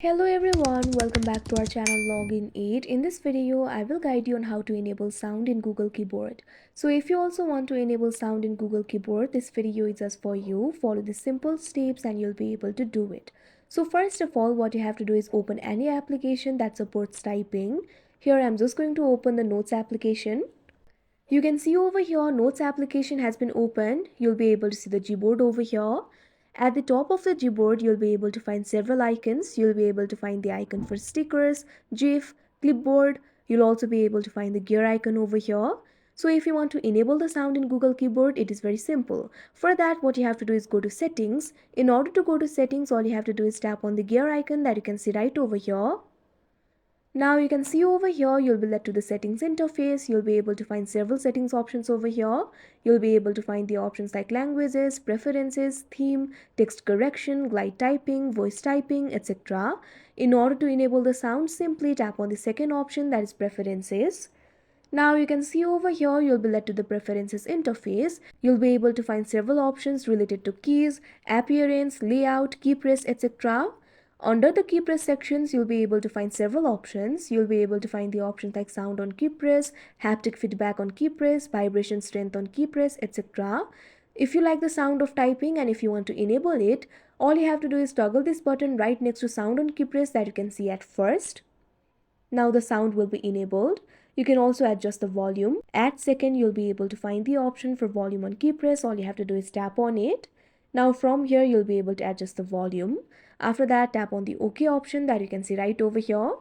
Hello everyone, welcome back to our channel Login 8. In this video, I will guide you on how to enable sound in Google Keyboard. So if you also want to enable sound in Google Keyboard, this video is just for you. Follow the simple steps and you'll be able to do it. So first of all, what you have to do is open any application that supports typing. Here I'm just going to open the Notes application. You can see over here Notes application has been opened. You'll be able to see the Gboard over here. At the top of the Gboard, you'll be able to find several icons. You'll be able to find the icon for stickers, GIF, clipboard. You'll also be able to find the gear icon over here. So if you want to enable the sound in Google Keyboard, it is very simple. For that, what you have to do is go to settings. In order to go to settings, all you have to do is tap on the gear icon that you can see right over here. Now you can see over here, you'll be led to the settings interface. You'll be able to find several settings options over here. You'll be able to find the options like languages, preferences, theme, text correction, glide typing, voice typing, etc. In order to enable the sound, simply tap on the second option, that is preferences. Now you can see over here, you'll be led to the preferences interface. You'll be able to find several options related to keys, appearance, layout, keypress, etc. Under the keypress sections, you'll be able to find several options. You'll be able to find the options like sound on keypress, haptic feedback on keypress, vibration strength on keypress, etc. If you like the sound of typing and if you want to enable it, all you have to do is toggle this button right next to sound on keypress that you can see at first. Now the sound will be enabled. You can also adjust the volume. At second, you'll be able to find the option for volume on keypress. All you have to do is tap on it. Now from here, you'll be able to adjust the volume. After that, tap on the OK option that you can see right over here.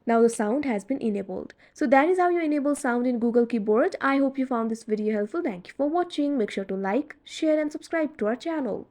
Now the sound has been enabled. So that is how you enable sound in Google Keyboard. I hope you found this video helpful. Thank you for watching. Make sure to like, share and subscribe to our channel.